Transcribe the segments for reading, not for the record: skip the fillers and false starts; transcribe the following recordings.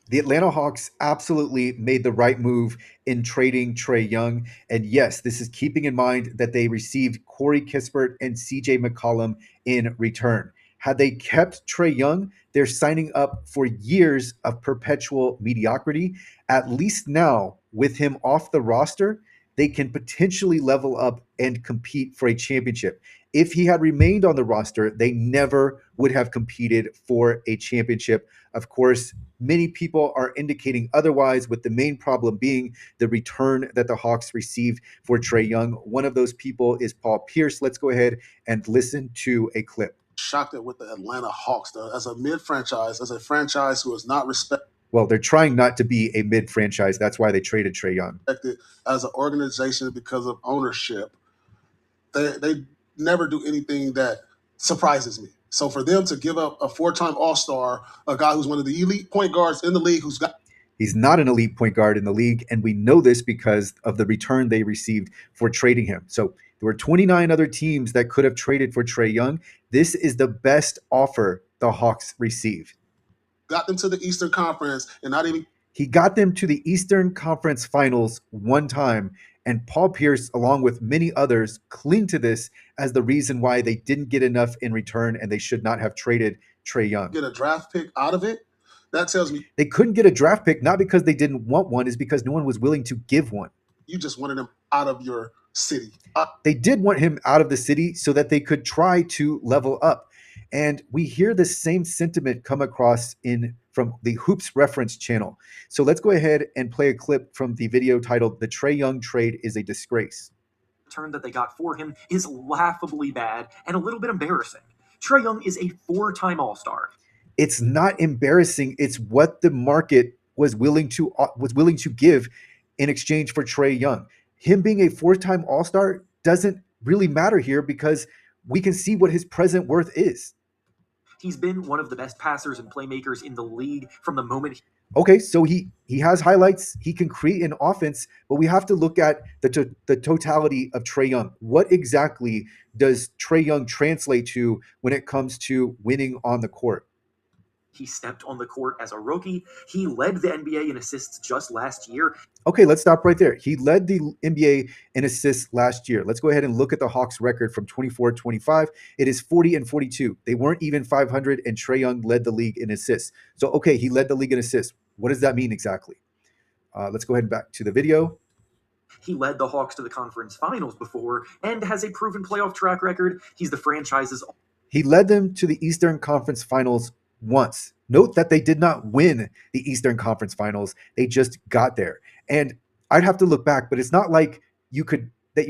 The Atlanta Hawks absolutely made the right move in trading Trae Young. And yes, this is keeping in mind that they received Corey Kispert and CJ McCollum in return. Had they kept Trae Young, they're signing up for years of perpetual mediocrity. At least now, with him off the roster, they can potentially level up and compete for a championship. If he had remained on the roster, they never would have competed for a championship. Of course, many people are indicating otherwise, with the main problem being the return that the Hawks received for Trae Young. One of those people is Paul Pierce. Let's go ahead and listen to a clip. Shocked at with the Atlanta Hawks, though, as a mid franchise, as a franchise who is not respected. Well, they're trying not to be a mid franchise. That's why they traded Trae Young. As an organization because of ownership, they never do anything that surprises me. So for them to give up a four-time All-Star, a guy who's one of the elite point guards in the league, who's got He's not an elite point guard in the league, and we know this because of the return they received for trading him. So there were 29 other teams that could have traded for Trae Young. This is the best offer the Hawks received. got them to the Eastern Conference and not even He got them to the Eastern Conference Finals one time, and Paul Pierce, along with many others, cling to this as the reason why they didn't get enough in return and they should not have traded Trae Young. get a draft pick out of it. That tells me They couldn't get a draft pick, not because they didn't want one, is because no one was willing to give one. you just wanted him out of your city. They did want him out of the city so that they could try to level up. And we hear the same sentiment come across in from the Hoops Reference channel. So let's go ahead and play a clip from the video titled "The Trae Young Trade is a Disgrace." Return that they got for him is laughably bad and a little bit embarrassing. Trae Young is a four-time All-Star. It's not embarrassing. It's what the market was willing to give in exchange for Trae Young. Him being a four-time All-Star doesn't really matter here because we can see what his present worth is. He's been one of the best passers and playmakers in the league from the moment. Okay, so he has highlights. He can create an offense, but we have to look at the totality of Trae Young. What exactly does Trae Young translate to when it comes to winning on the court? He stepped on the court as a rookie. He led the NBA in assists just last year. Okay, let's stop right there. He led the NBA in assists last year. Let's go ahead and look at the Hawks record from 24-25. It is 40-42. They weren't even 500, and Trae Young led the league in assists. So, okay, he led the league in assists. What does that mean exactly? Let's go ahead and back to the video. He led the Hawks to the conference finals before and has a proven playoff track record. He's the franchise's. He led them to the Eastern Conference Finals once. Note that they did not win the Eastern Conference Finals. They just got there. And I'd have to look back, but it's not like you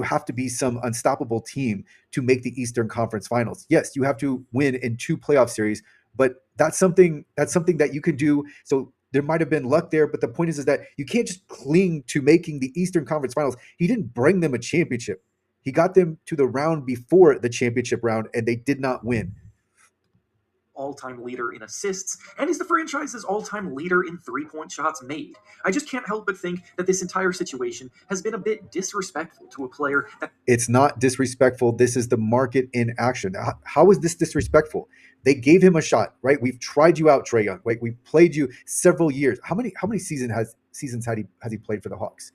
have to be some unstoppable team to make the Eastern Conference Finals. Yes, you have to win in two playoff series, but that's something that you can do. So there might have been luck there, but the point is that you can't just cling to making the Eastern Conference Finals. He didn't bring them a championship. He got them to the round before the championship round, and they did not win. All-time leader in assists, and he's the franchise's all-time leader in three-point shots made. I just can't help but think that this entire situation has been a bit disrespectful to a player that... It's not disrespectful. This is the market in action. How is this disrespectful? They gave him a shot, right? We've tried you out, Trae Young. Right? We've played you several years. How many seasons has he played for the Hawks?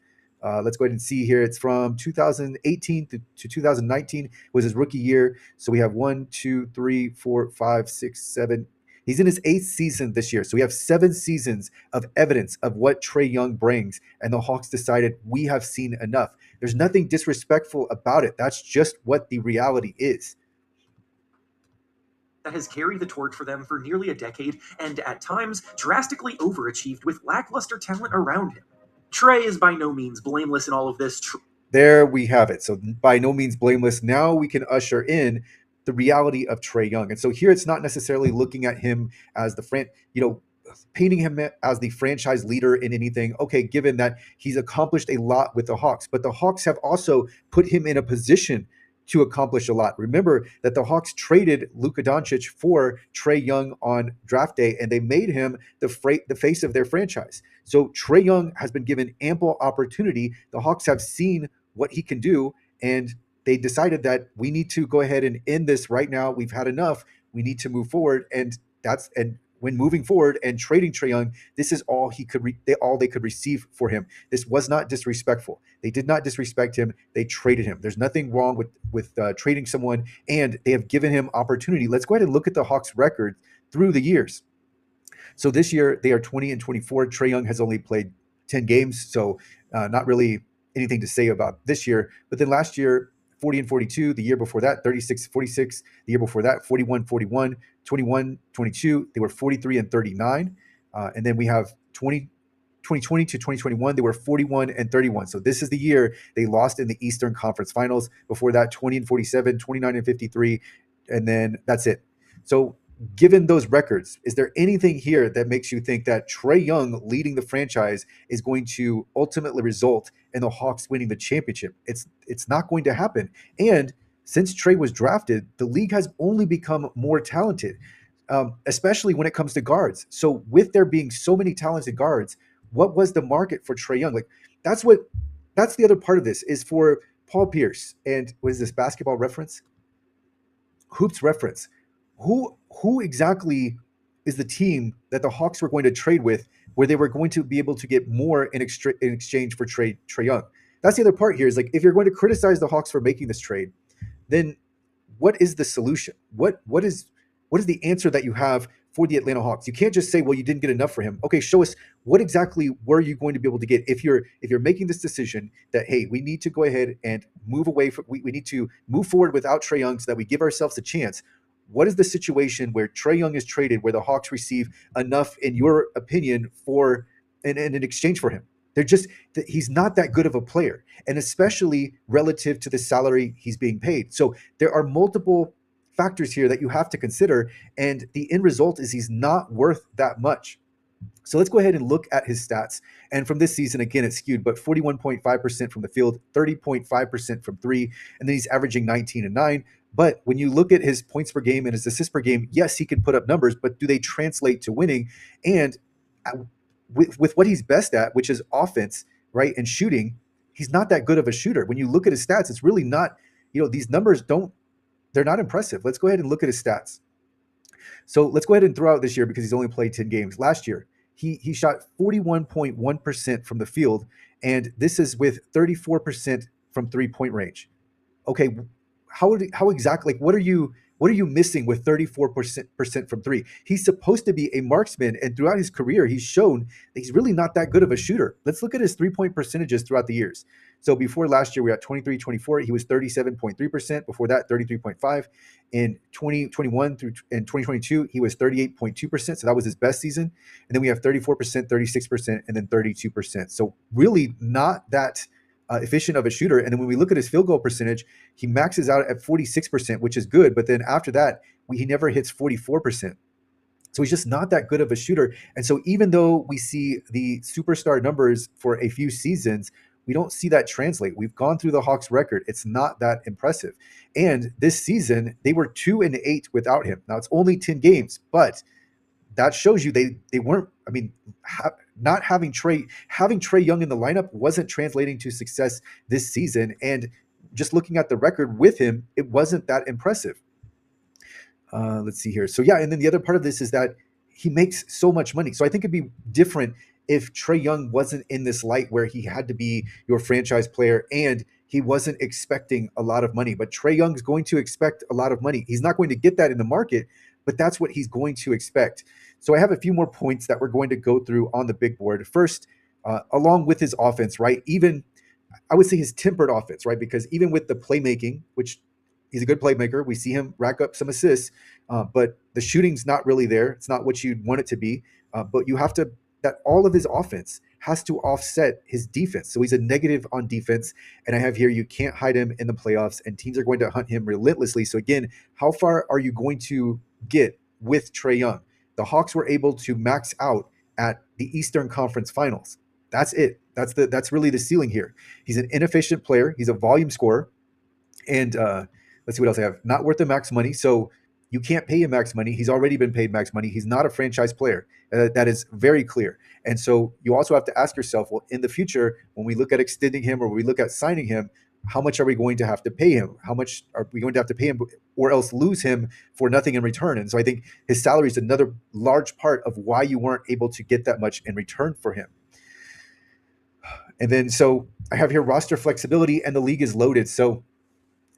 Let's go ahead and see here. It's from 2018 to 2019 was his rookie year. So we have 1, 2, 3, 4, 5, 6, 7. He's in his 8th season this year. So we have 7 seasons of evidence of what Trae Young brings. And the Hawks decided we have seen enough. There's nothing disrespectful about it. That's just what the reality is. That has carried the torch for them for nearly a decade and at times drastically overachieved with lackluster talent around him. Trae is by no means blameless in all of this. There we have it. So by no means blameless. Now we can usher in the reality of Trae Young. And so here it's not necessarily looking at him as painting him as the franchise leader in anything. Okay, given that he's accomplished a lot with the Hawks, but the Hawks have also put him in a position to accomplish a lot. Remember that the Hawks traded Luka Doncic for Trae Young on draft day, and they made him the face of their franchise. So Trae Young has been given ample opportunity. The Hawks have seen what he can do, and they decided that we need to go ahead and end this right now. We've had enough. We need to move forward, and when moving forward and trading Trae Young, this is all all they could receive for him. This was not disrespectful. They did not disrespect him. They traded him. There's nothing wrong with trading someone, and they have given him opportunity. Let's go ahead and look at the Hawks' record through the years. So this year they are 20-24. Trae Young has only played 10 games, so not really anything to say about this year. But then last year, 40-42. The year before that, 36-46. The year before that, 41-41. 21-22. They were 43-39. And then we have 2020 to 2021, they were 41-31. So this is the year they lost in the Eastern Conference Finals. Before that, 20-47, 29-53, and then that's it. So given those records, is there anything here that makes you think that Trae Young leading the franchise is going to ultimately result in the Hawks winning the championship? It's not going to happen. And since Trae was drafted, the league has only become more talented, especially when it comes to guards. So with there being so many talented guards, what was the market for Trae Young? Like that's the other part of this is for Paul Pierce and what is this basketball reference? Hoops reference. Who exactly is the team that the Hawks were going to trade with where they were going to be able to get more in exchange for Trae Young? That's the other part here is like if you're going to criticize the Hawks for making this trade, then what is the solution? What is the answer that you have for the Atlanta Hawks? You can't just say, well, you didn't get enough for him. Okay, show us what exactly were you going to be able to get if you're making this decision that, hey, we need to go ahead and move away from we need to move forward without Trae Young so that we give ourselves a chance. What is the situation where Trae Young is traded where the Hawks receive enough, in your opinion, for in exchange for him? He's not that good of a player, and especially relative to the salary he's being paid. So there are multiple factors here that you have to consider, and the end result is he's not worth that much. So let's go ahead and look at his stats. And from this season, again, it's skewed, but 41.5% from the field, 30.5% from three, and then he's averaging 19-9. But when you look at his points per game and his assists per game, yes, he can put up numbers, but do they translate to winning? And with what he's best at, which is offense, right, and shooting, he's not that good of a shooter. When you look at his stats, it's really not, these numbers they're not impressive. Let's go ahead and look at his stats. So let's go ahead and throw out this year because he's only played 10 games. Last year, he shot 41.1% from the field, and this is with 34% from three-point range. Okay, how exactly, like, what are you missing with 34% from three? He's supposed to be a marksman, and throughout his career, he's shown that he's really not that good of a shooter. Let's look at his three-point percentages throughout the years. So before last year, we were at 23-24. He was 37.3%. Before that, 33.5. In 2021 through in 2022, he was 38.2%. So that was his best season. And then we have 34%, 36%, and then 32%. So really not that efficient of a shooter. And then when we look at his field goal percentage, he maxes out at 46%, which is good. But then after that, he never hits 44%. So he's just not that good of a shooter. And so even though we see the superstar numbers for a few seasons, we don't see that translate. We've gone through the Hawks record. It's not that impressive. And this season, they were 2-8 without him. Now it's only 10 games, but that shows you they weren't, not having Trae Young in the lineup wasn't translating to success this season. And just looking at the record with him, it wasn't that impressive. Let's see here. So yeah, and then the other part of this is that he makes so much money. So I think it'd be different if Trae Young wasn't in this light where he had to be your franchise player and he wasn't expecting a lot of money. But Trae Young's going to expect a lot of money. He's not going to get that in the market, but that's what he's going to expect. So I have a few more points that we're going to go through on the big board. First, along with his offense, right? Even I would say his tempered offense, right? Because even with the playmaking, which he's a good playmaker, we see him rack up some assists, but the shooting's not really there. It's not what you'd want it to be. But you have to, that all of his offense has to offset his defense. So he's a negative on defense. And I have here, you can't hide him in the playoffs and teams are going to hunt him relentlessly. So again, how far are you going to get with Trae Young? The Hawks were able to max out at the Eastern Conference Finals. That's it. That's really the ceiling here. He's an inefficient player. He's a volume scorer. And let's see what else I have. Not worth the max money. So you can't pay him max money. He's already been paid max money. He's not a franchise player. That is very clear. And so you also have to ask yourself, well, in the future, when we look at extending him or we look at signing him, how much are we going to have to pay him? How much are we going to have to pay him, or else lose him for nothing in return? And so I think his salary is another large part of why you weren't able to get that much in return for him. And then so I have here roster flexibility, and the league is loaded. So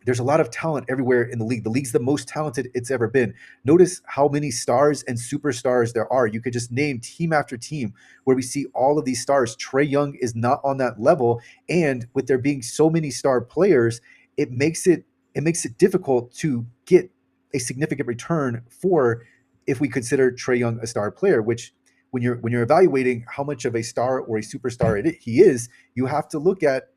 there's a lot of talent everywhere in the league. The league's the most talented it's ever been. Notice how many stars and superstars there are. You could just name team after team where we see all of these stars. Trae Young is not on that level, and with there being so many star players, it makes it difficult to get a significant return for if we consider Trae Young a star player. Which when you're evaluating how much of a star or a superstar he is, you have to look at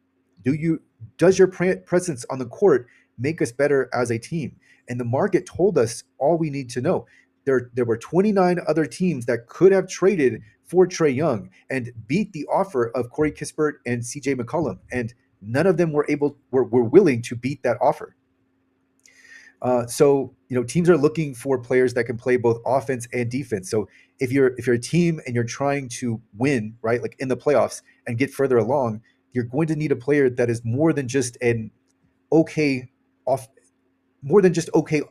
does your presence on the court make us better as a team? And the market told us all we need to know. There were 29 other teams that could have traded for Trae Young and beat the offer of Corey Kispert and CJ McCollum, and none of them were willing to beat that offer. So teams are looking for players that can play both offense and defense. So if you're a team and you're trying to win, right, like in the playoffs and get further along, you're going to need a player that is more than just an okay off, more than just okay,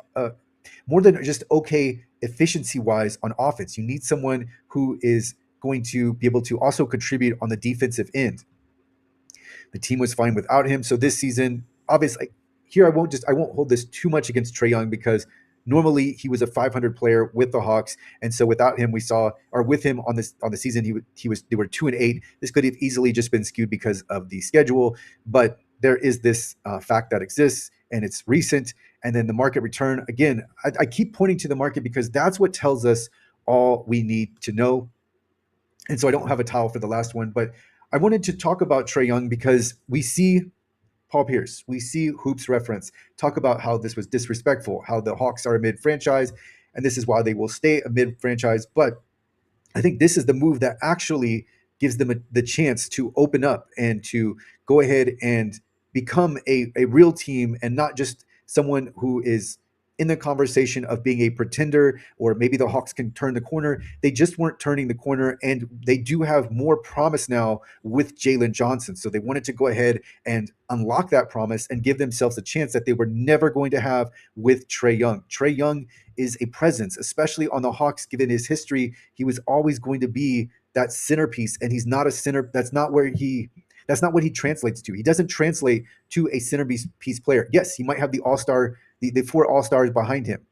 more than just okay efficiency wise on offense. You need someone who is going to be able to also contribute on the defensive end. The team was fine without him. So this season, obviously, here I won't hold this too much against Trae Young, because normally he was a 500 player with the Hawks, and so without him, with him on the season, they were 2-8. This could have easily just been skewed because of the schedule, but there is this fact that exists, and it's recent. And then the market return again. I keep pointing to the market because that's what tells us all we need to know. And so I don't have a towel for the last one, but I wanted to talk about Trae Young because we see Paul Pierce, we see Hoops Reference talk about how this was disrespectful, how the Hawks are a mid-franchise, and this is why they will stay a mid-franchise. But I think this is the move that actually gives them the chance to open up and to go ahead and become a real team, and not just someone who is in the conversation of being a pretender, or maybe the Hawks can turn the corner. They just weren't turning the corner, and they do have more promise now with Jalen Johnson. So they wanted to go ahead and unlock that promise and give themselves a chance that they were never going to have with Trae Young. Trae Young is a presence, especially on the Hawks, given his history. He was always going to be that centerpiece, and he's not a center. That's not what he translates to. He doesn't translate to a centerpiece player. Yes, he might have the all-star, the four all-stars behind him.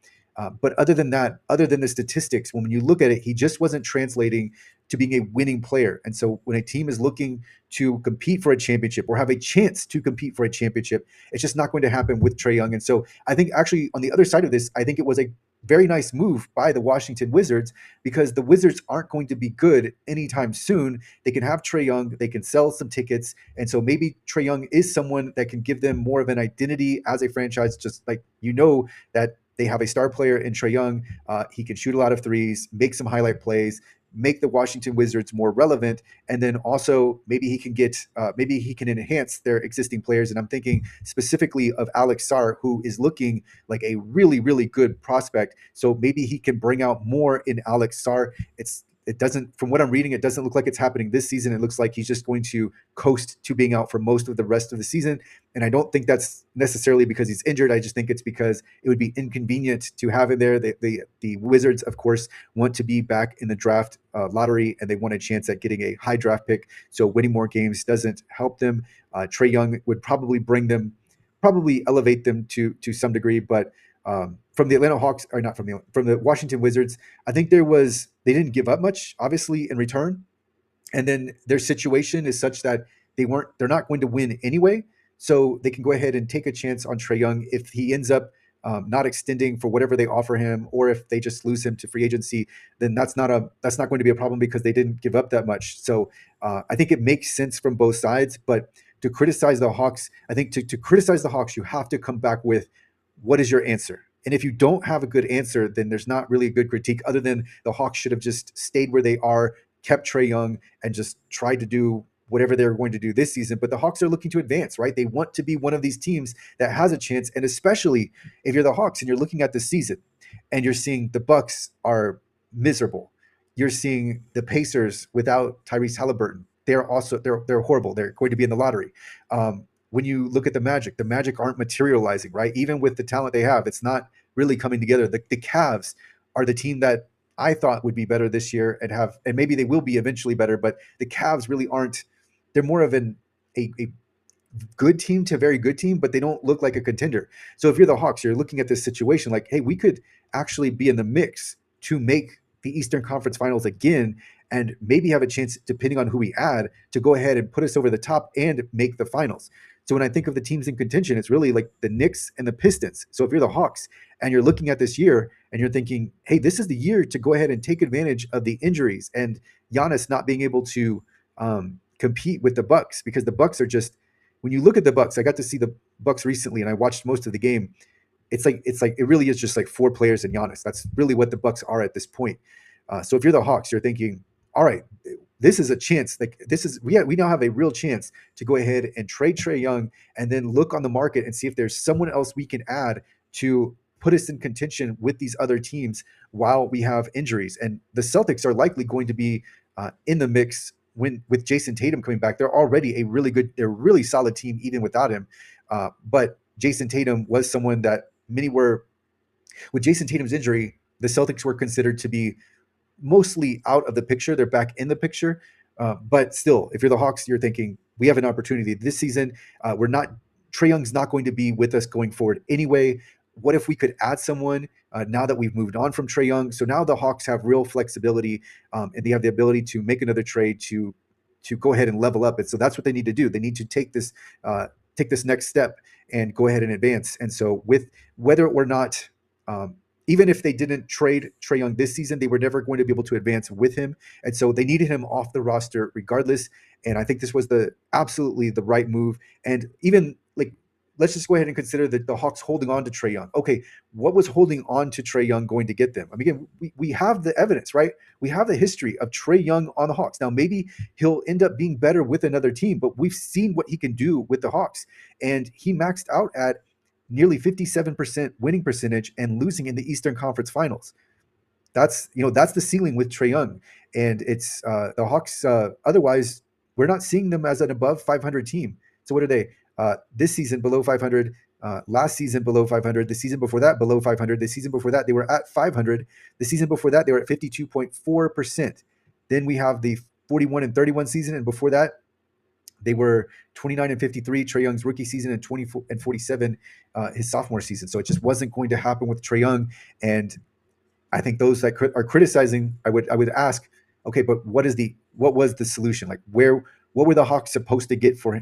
But other than that, other than the statistics, when you look at it, he just wasn't translating to being a winning player. And so when a team is looking to compete for a championship or have a chance to compete for a championship, it's just not going to happen with Trae Young. And so I think actually on the other side of this, I think it was a very nice move by the Washington Wizards, because the Wizards aren't going to be good anytime soon. They can have Trae Young, they can sell some tickets, and so maybe Trae Young is someone that can give them more of an identity as a franchise, just like that they have a star player in Trae Young. He can shoot a lot of threes, make some highlight plays, make the Washington Wizards more relevant, and then also maybe he can enhance their existing players. And I'm thinking specifically of Alex Sarr, who is looking like a really, really good prospect. So maybe he can bring out more in Alex Sarr. It doesn't, from what I'm reading, it doesn't look like it's happening this season. It looks like he's just going to coast to being out for most of the rest of the season. And I don't think that's necessarily because he's injured. I just think it's because it would be inconvenient to have him there. The Wizards, of course, want to be back in the draft lottery, and they want a chance at getting a high draft pick. So winning more games doesn't help them. Trae Young would probably elevate them to some degree, but from the Atlanta Hawks, or not from the Washington Wizards, I think they didn't give up much, obviously, in return. And then their situation is such that they're not going to win anyway. So they can go ahead and take a chance on Trae Young if he ends up not extending for whatever they offer him, or if they just lose him to free agency, then that's not going to be a problem because they didn't give up that much. So I think it makes sense from both sides. But to criticize the Hawks, I think to criticize the Hawks, you have to come back with, what is your answer? And if you don't have a good answer, then there's not really a good critique, other than the Hawks should have just stayed where they are, kept Trae Young, and just tried to do whatever they're going to do this season. But the Hawks are looking to advance, right? They want to be one of these teams that has a chance. And especially if you're the Hawks and you're looking at the season and you're seeing the Bucks are miserable. You're seeing the Pacers without Tyrese Halliburton. They're horrible. They're going to be in the lottery. when you look at the Magic aren't materializing, right? Even with the talent they have, it's not really coming together. The Cavs are the team that I thought would be better this year and maybe they will be eventually better, but the Cavs really aren't. They're more of a good team to a very good team, but they don't look like a contender. So if you're the Hawks, you're looking at this situation like, hey, we could actually be in the mix to make the Eastern Conference Finals again, and maybe have a chance, depending on who we add, to go ahead and put us over the top and make the finals. So when I think of the teams in contention, it's really like the Knicks and the Pistons. So if you're the Hawks and you're looking at this year and you're thinking, hey, this is the year to go ahead and take advantage of the injuries and Giannis not being able to compete with the Bucks, because the Bucks are just, when you look at the Bucks, I got to see the Bucks recently and I watched most of the game. It's like it really is just like four players and Giannis. That's really what the Bucks are at this point. So if you're the Hawks, you're thinking, all right, this is a chance. Like this is we now have a real chance to go ahead and trade Trae Young and then look on the market and see if there's someone else we can add to put us in contention with these other teams while we have injuries. And the Celtics are likely going to be in the mix with Jason Tatum coming back. They're already they're a really solid team even without him. But Jason Tatum was someone that many were, with Jason Tatum's injury, the Celtics were considered to be mostly out of the picture. They're back in the picture. But still, if you're the Hawks, you're thinking, we have an opportunity this season. Trae Young's not going to be with us going forward anyway. What if we could add someone now that we've moved on from Trae Young? So now the Hawks have real flexibility, and they have the ability to make another trade to go ahead and level up. And so that's what they need to do. They need to take this next step and go ahead and advance. And so with whether or not, even if they didn't trade Trae Young this season, they were never going to be able to advance with him. And so they needed him off the roster regardless. And I think this was absolutely the right move. And even like, let's just go ahead and consider that the Hawks holding on to Trae Young. Okay, what was holding on to Trae Young going to get them? I mean, again, we have the evidence, right? We have the history of Trae Young on the Hawks. Now, maybe he'll end up being better with another team, but we've seen what he can do with the Hawks. And he maxed out at nearly 57% winning percentage and losing in the Eastern Conference Finals. That's the ceiling with Trae Young. And it's the Hawks. Otherwise, we're not seeing them as an above 500 team. So what are they? This season below 500, last season below 500, the season before that below 500, the season before that they were at 500, the season before that they were at 52.4%. Then we have the 41-31 season, and before that they were 29-53, Trae Young's rookie season, and 24-47 his sophomore season. So it just wasn't going to happen with Trae Young. And I think those that are criticizing, I would ask, okay, but what was the solution? Like what were the Hawks supposed to get for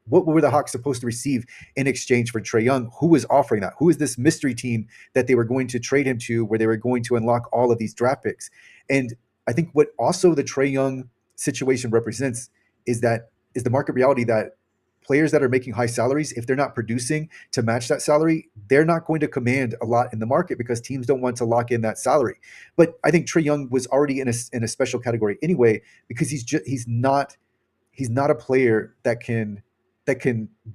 what were the Hawks supposed to receive in exchange for Trae Young? Who was offering that? Who is this mystery team that they were going to trade him to, where they were going to unlock all of these draft picks? And I think what also the Trae Young situation represents is the market reality that players that are making high salaries, if they're not producing to match that salary, they're not going to command a lot in the market because teams don't want to lock in that salary. But I think Trae Young was already in a special category anyway, because he's not a player that can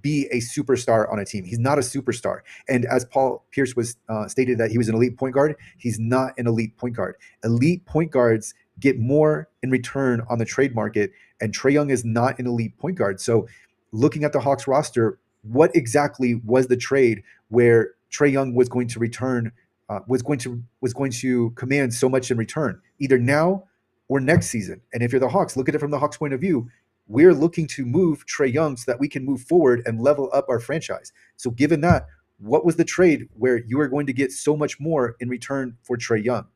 be a superstar on a team. He's not a superstar. And as Paul Pierce was stated that he was an elite point guard, he's not an elite point guard. Elite point guards get more in return on the trade market, and Trae Young is not an elite point guard. So looking at the Hawks roster, what exactly was the trade where Trae Young was going to return, was going to command so much in return, either now or next season? And if you're the Hawks, look at it from the Hawks' point of view. We're looking to move Trae Young so that we can move forward and level up our franchise. So given that, what was the trade where you are going to get so much more in return for Trae Young?